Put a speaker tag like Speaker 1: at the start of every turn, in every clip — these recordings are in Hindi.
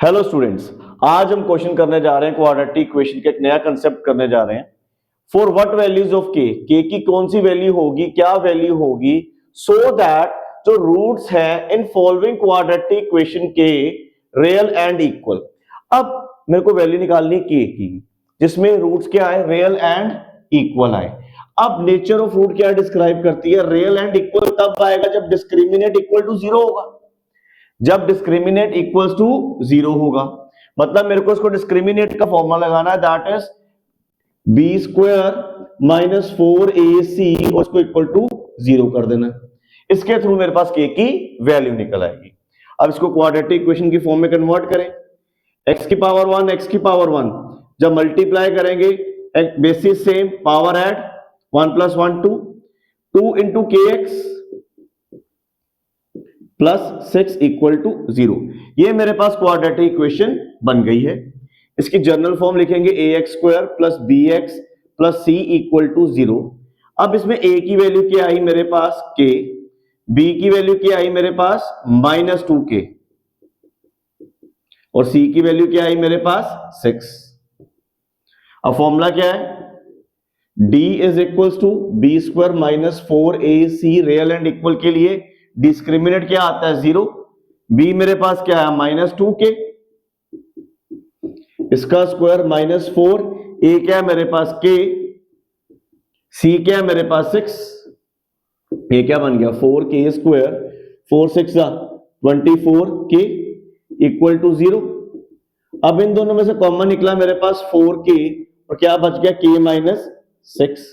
Speaker 1: हेलो स्टूडेंट्स, आज हम क्वेश्चन करने जा रहे हैं क्वाड्रेटिक इक्वेशन का एक नया कंसेप्ट करने जा रहे हैं। फॉर व्हाट वैल्यूज ऑफ के की कौन सी वैल्यू होगी, क्या वैल्यू होगी, सो दैट जो रूट्स है इन फॉलोइंग क्वाड्रेटिक इक्वेशन के रियल एंड इक्वल। अब मेरे को वैल्यू निकालनी के की जिसमें रूट्स क्या आए, रियल एंड इक्वल आए। अब नेचर ऑफ रूट क्या डिस्क्राइब करती है, रियल एंड इक्वल तब आएगा जब डिस्क्रिमिनेट इक्वल टू जीरो होगा। जब डिस्क्रिमिनेट इक्वल्स टू जीरो होगा, मतलब मेरे को इसको डिस्क्रिमिनेट का फॉर्मूला लगाना है, that is B square minus 4ac और इसको इक्वल टू जीरो कर देना। इसके थ्रू मेरे पास के की वैल्यू निकल आएगी। अब इसको क्वाड्रेटिक इक्वेशन की फॉर्म में कन्वर्ट करें। x की पावर 1 x की पावर 1 जब मल्टीप्लाई करेंगे basis same, power add 1 plus 1 2 into के एक्स प्लस 6 इक्वल टू 0। ये मेरे पास क्वाड्रेटिक इक्वेशन बन गई है। इसकी जनरल फॉर्म लिखेंगे ax square plus bx plus c equal to 0। अब इसमें a की वैल्यू क्या आई मेरे पास k, b की वैल्यू क्या आई मेरे पास माइनस 2k और c की वैल्यू क्या आई मेरे पास 6। अब फॉर्मूला क्या है, d is equal to B square minus 4ac real and equal के लिए डिस्क्रिमिनेट क्या आता है जीरो, b मेरे पास क्या है माइनस 2k, इसका स्क्वायर माइनस 4, a क्या है मेरे पास k, c क्या है मेरे पास 6, ये क्या बन गया 4k square 4 6 24k equal to 0। अब इन दोनों में से कॉमन निकला मेरे पास 4k और क्या बच गया k माइनस 6।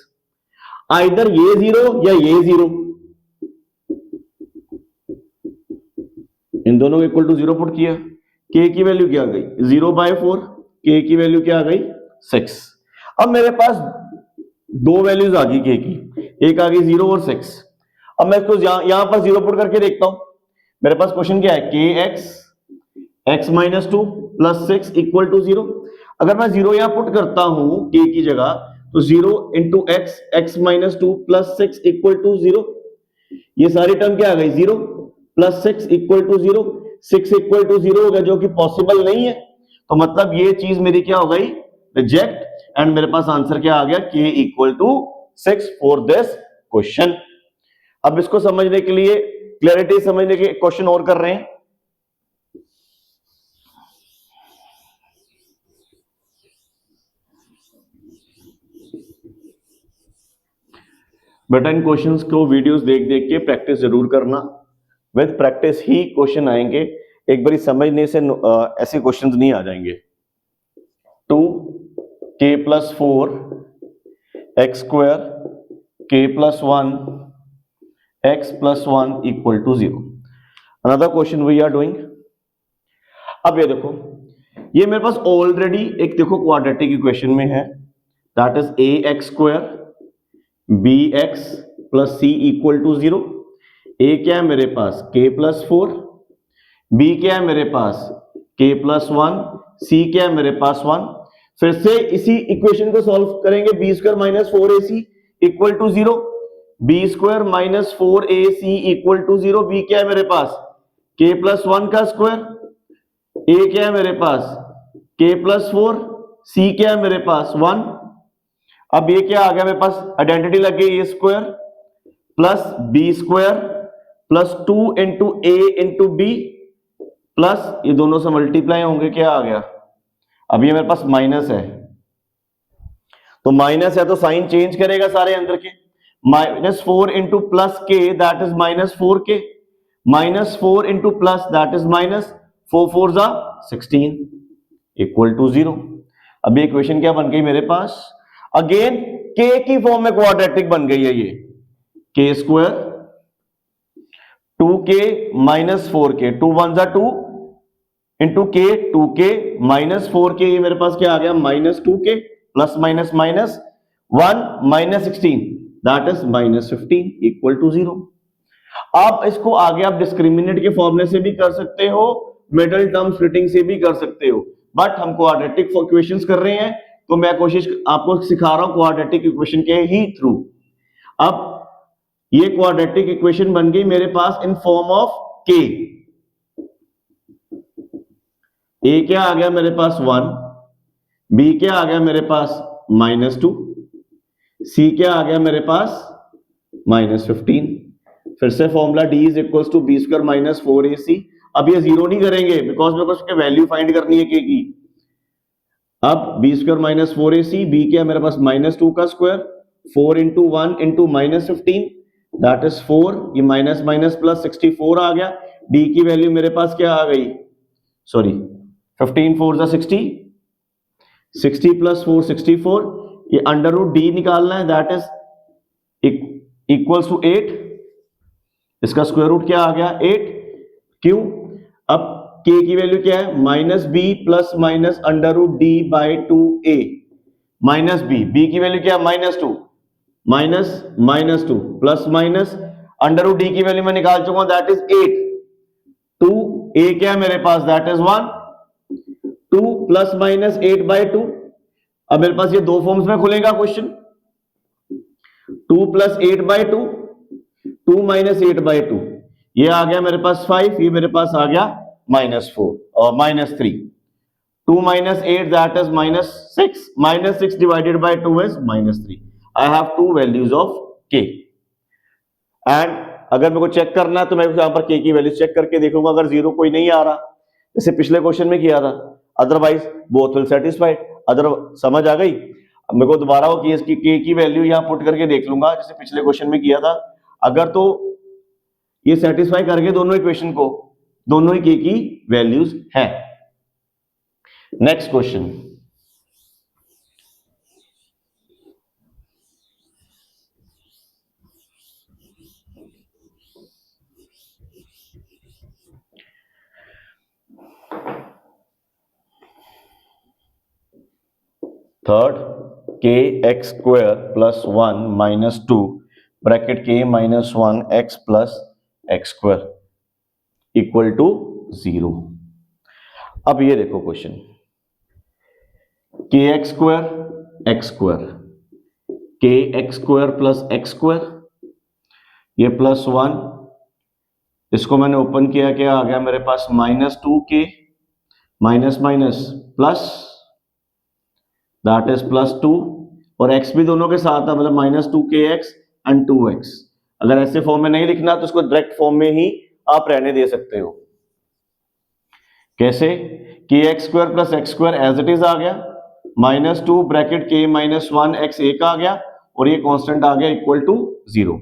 Speaker 1: आइदर ये 0 या ये 0, इन दोनों को इक्वल टू 0 पुट किया, k की वैल्यू क्या आ गई 0/4, k की वैल्यू क्या आ गई 6। अब मेरे पास दो वैल्यूज आ गई k की, एक आ गई 0 और 6। अब मैं इसको यहां पर 0 पुट करके देखता हूं। मेरे पास क्वेश्चन क्या है, kx x minus 2 plus 6 equal to 0। अगर मैं 0 यहां पुट करता हूं k की जगह तो 0 into X X minus 2 plus 6 equal to 0। ये सारी टर्म क्या आ गई 0 plus 6 equal to 0, 6 equal to 0 हो गया जो कि पॉसिबल नहीं है। तो मतलब ये चीज मेरी क्या हो गई रिजेक्ट एंड मेरे पास आंसर क्या आ गया k equal to 6 for this question. अब इसको समझने के लिए, क्लैरिटी समझने के क्वेश्चन और कर रहे हैं। बेटा इन क्वेश्चंस को वीडियोस देख देख के प्रैक्टिस जरूर करना, विद प्रैक्टिस ही क्वेश्चन आएंगे। एक बारी समझने से ऐसे क्वेश्चंस नहीं आ जाएंगे। 2k plus 4 X square k plus 1 x plus 1 equal to 0। Another question we are doing. अब ये देखो, ये मेरे पास ऑलरेडी एक देखो क्वाड्रेटिक इक्वेशन में है, that is ax square bx plus c equal to 0। a क्या है मेरे पास k प्लस 4, b क्या है मेरे पास k प्लस 1, c क्या है मेरे पास 1। फिर से इसी इक्वेशन को सॉल्व करेंगे, B square minus 4ac equal to 0, B square minus 4ac equal to 0। b क्या है मेरे पास k प्लस 1 का स्क्वायर, a क्या है मेरे पास k प्लस 4, c क्या है मेरे पास 1। अब ये क्या आ गया मेरे पास, आइडेंटिटी लग गई, a square plus b square plus 2 into a into b plus ये दोनों से मल्टीप्लाई होंगे, क्या आ गया, अब ये मेरे पास माइनस है, तो माइनस है तो साइन चेंज करेगा सारे अंदर के, माइनस 4 इंटू प्लस के that is minus 4k, minus 4 into plus that is minus 4 4 जा 16 इक्वल टू 0। अब ये इक्वेशन क्या बन गई मेरे पास, अगेन k की फॉर्म में क्वाड्रेटिक बन गई है ये, k square 2k minus 4k 2 1 जा 2 into k 2k minus 4k, ये मेरे पास क्या आ गया minus 2k plus minus minus 1 minus 16 that is minus 15 equal to 0। आप इसको आगे आप डिस्क्रिमिनेट के फॉर्मूले से भी कर सकते हो, मिडिल टर्म स्प्लिटिंग से भी कर सकते हो, बट हम क्वाड्रेटिक इक्वेशंस कर रहे हैं तो मैं कोशिश आपको सिखा रहा हूं क्वाड्रेटिक इक्वेशन के ही थ्रू। अब ये क्वाड्रेटिक इक्वेशन बन गई मेरे पास इन फॉर्म ऑफ k, ए क्या आ गया मेरे पास 1, बी क्या आ गया मेरे पास -2, सी क्या आ गया मेरे पास -15। फिर से formula d is equals to B square minus 4ac। अब ये जीरो नहीं करेंगे बिकॉज मेरे को उसके वैल्यू फाइंड करनी है k की। अब B square minus 4ac, B क्या है मेरे पास -2 का square, 4 into 1 into -15 that is 4, ये माइनस माइनस प्लस 64 आ गया। d की वैल्यू मेरे पास क्या आ गई, सॉरी 15 4 60, 60 प्लस 4 64, ये अंडर रूट d निकालना है दैट इज इक्वल्स टू 8, इसका स्क्वायर रूट क्या आ गया 8। क्यों, अब k की वैल्यू क्या है -b plus minus under root d by 2a, minus b की वैल्यू क्या है -2, -2 plus minus under root d की वैल्यू मैं निकाल चुका हूं दैट इज 8, 2a क्या है मेरे पास that is 1, 2 plus minus 8 by 2। अब मेरे पास ये दो फॉर्म्स में खुलेगा question, 2 plus 8 by 2, 2 minus 8 by 2, ये आ गया मेरे पास 5, ये मेरे पास आ गया -4 और -3, 2 minus 8 that is -6, -6 divided by 2 is -3। I have two values of k and अगर मेरे को चेक करना है तो मैं यहां पर k की वैल्यू चेक करके देखूंगा, अगर जीरो कोई नहीं आ रहा जैसे पिछले क्वेश्चन में किया था, otherwise both will satisfied. Other समझ आ गई। अब मेरे को दोबारा वो केस की k की वैल्यू यहां पुट करके देख लूंगा जैसे पिछले क्वेश्चन में किया था, अगर तो ये सेटिस्फाई करके दोनों इक्वेशन को, दोनों ही k की वैल्यूज हैं। Next question, third, k x square plus 1 minus 2 bracket k minus 1 x plus x square equal to 0। अब ये देखो question, K x square K x square plus x square, ये प्लस 1, इसको मैंने ओपन किया, क्या आ गया मेरे पास -2k minus minus plus that is +2, और x भी दोनों के साथ है मतलब -2kx एंड 2x। अगर ऐसे फॉर्म में नहीं लिखना तो उसको डायरेक्ट फॉर्म में ही आप रहने दे सकते हो। कैसे, के x square plus x square as it is आ गया, -2 ब्रैकेट k माइनस 1 x एक आ गया और ये कांस्टेंट आ गया इक्वल टू 0।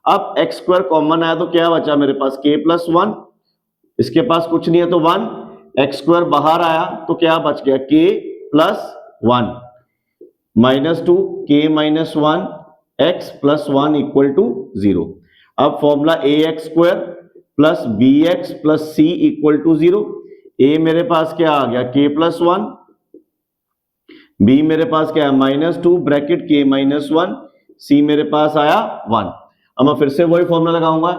Speaker 1: अब एक्स स्क्वायर कॉमन आया तो क्या बचा मेरे पास k प्लस 1, इसके पास कुछ नहीं है तो 1, एक्स स्क्वायर बाहर आया तो क्या बच गया k plus 1 -2 k minus 1 x plus 1 equal to 0। अब formula A X square plus B X plus C equal to 0। A मेरे पास क्या आ गया k प्लस 1, बी मेरे पास क्या है -2 ब्रैकेट k माइनस 1, सी मेरे पास आया 1। अब मैं फिर से वही फॉर्मूला लगाऊंगा,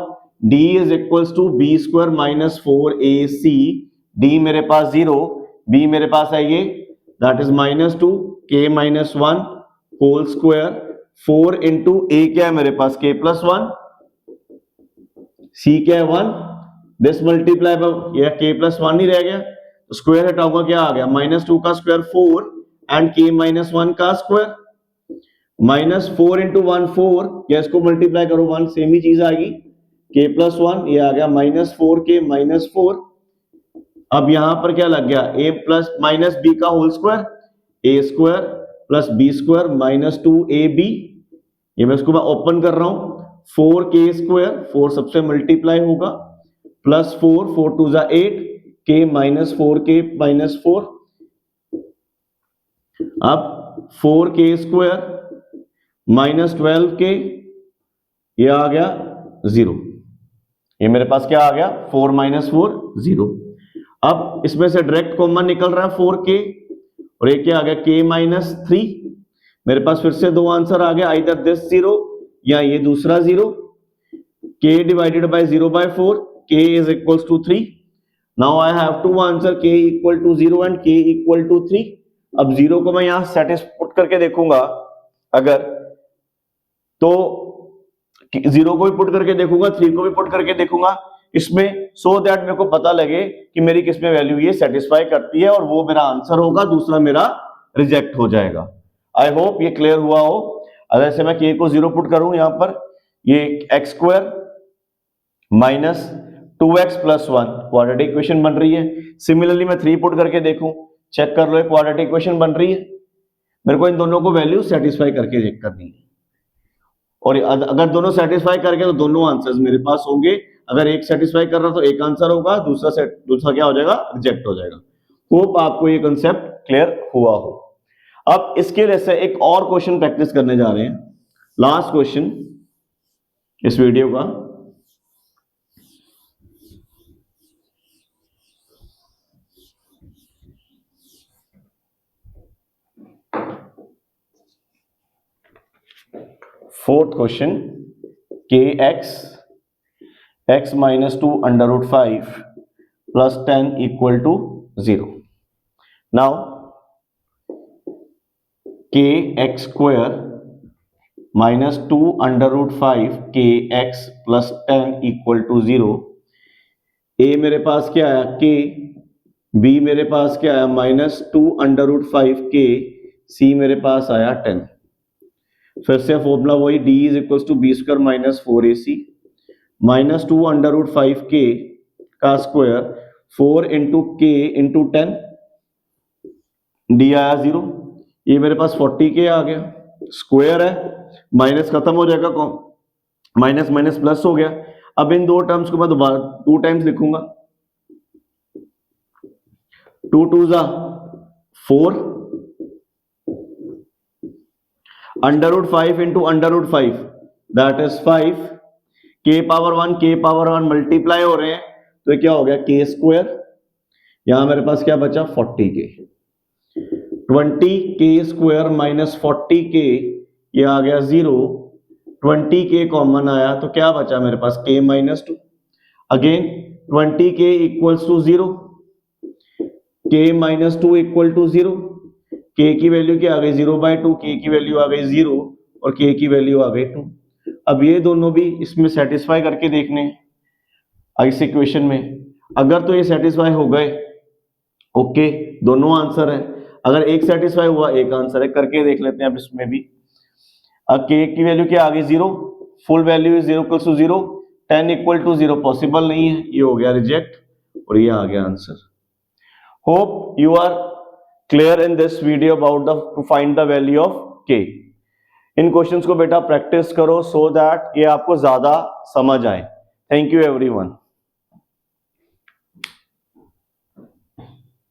Speaker 1: d is equals to B square minus 4ac, d मेरे पास 0, b मेरे पास है ये that is -2 k minus 1 whole square, 4 into a क्या है मेरे पास k प्लस 1, c क्या है 1, दिस मल्टीप्लाई बाय ये k प्लस 1 ही रह गया तो स्क्वायर हटाऊंगा क्या आ गया -2 का स्क्वायर 4 एंड k माइनस 1 का स्क्वायर, -4 इंटू 1 4, या इसको मल्टीप्लाई करो 1 सेम ही चीज आएगी, k प्लस 1 ये आ गया -4k माइनस 4। अब यहां पर क्या लग गया a प्लस माइनस b का whole square, a square plus b square -2ab, ये मैं इसको मैं ओपन कर रहा हूं, 4k स्क्वायर 4 सबसे मल्टीप्लाई होगा प्लस 4 4 2 जा 8 k माइनस 4k माइनस 4, अब 4k स्क्वायर -12k ये आ गया 0, ये मेरे पास क्या आ गया 4 माइनस 4 0। अब इसमें से डायरेक्ट कॉमन निकल रहा है 4k और ये क्या आ गया k माइनस 3। मेरे पास फिर से दो आंसर आ गया, आइदर दिस 0 या ये दूसरा 0, k divided by 0 by 4, k is equals to 3। Now I have to answer k equal to 0 and k equal to 3। अब 0 को मैं यहां सेटिस्फाई पुट करके देखूंगा, अगर तो 0 को भी पुट करके देखूंगा, 3 को भी पुट करके देखूंगा, इसमें, सो दैट मेरे को पता लगे कि मेरी किसमें वैल्यू ये सेटिस्फाई करती है, और वो मेरा आंसर होगा, दूसरा मेरा रिजेक्ट हो जाएगा। आई होप ये क्लियर हुआ हो। अगर से मैं k को 0 पुट करूं यहां पर, ये x square minus 2x plus 1 quadratic equation बन रही है। सिमिलरली मैं 3 पुट करके देखूं, चेक कर लो, एक क्वाड्रेटिक इक्वेशन बन रही है। मेरे को इन दोनों को वैल्यू सेटिस्फाई करके चेक करनी है, और अगर दोनों सेटिस्फाई करके तो दोनों आंसर्स मेरे पास होंगे। अगर एक सेटिस्फाई कर रहा तो एक आंसर होगा, दूसरा क्या हो जाएगा, रिजेक्ट हो जाएगा। होप आपको ये कंसेप्ट क्लियर हुआ हो। अब इसके लिए से एक और क्वेश्चन प्रैक्टिस करने जा रहे हैं, लास्ट क्वेश्चन इस वीडियो का। Fourth question, x minus 2 under root 5 plus 10 equal to 0. Now kx square minus 2 under root 5 kx plus 10 equal to 0. a मेरे पास क्या आया k, b मेरे पास क्या आया minus 2 under root 5 k, c मेरे पास आया 10। फिर से फॉर्मूला वही, d is equal to B square minus 4ac minus 2 under root 5k का square 4 into K into 10, D आया 0। ये मेरे पास 40k आ गया, स्क्वायर है, माइनस खत्म हो जाएगा, माइनस माइनस प्लस हो गया। अब इन दो टर्म्स को मैं दोबारा 2 टाइम्स लिखूंगा, 2 2 जा 4 under root 5 into under root 5 that is 5, k power 1 multiply हो रहे हैं, तो ये क्या हो गया k स्क्वायर। यहां मेरे पास क्या बचा 40k, 20k square minus 40k, ये आ गया 0, 20k कॉमन आया तो क्या बचा मेरे पास k minus 2। Again 20k equals to 0, k minus 2 equal to 0, k की वैल्यू क्या आ गई 0/2, k की वैल्यू आ गई 0 और k की वैल्यू आ गई 2। अब ये दोनों भी इसमें सेटिस्फाई करके देखने इस इक्वेशन में, अगर तो ये सेटिस्फाई हो गए ओके, दोनों आंसर है। अगर एक सेटिस्फाई हुआ एक आंसर है, करके देख लेते हैं अब इसमें भी। अब k की वैल्यू क्या आ गई 0, full value is 0 equal to 0, 10 equal to 0 possible नहीं है, ये हो गया रिजेक्ट और ये आ गया answer. Hope you are clear in this video about the to find the value of k। इन क्वेश्चंस को बेटा प्रैक्टिस करो सो दैट ये आपको ज्यादा समझ आए। Thank you everyone.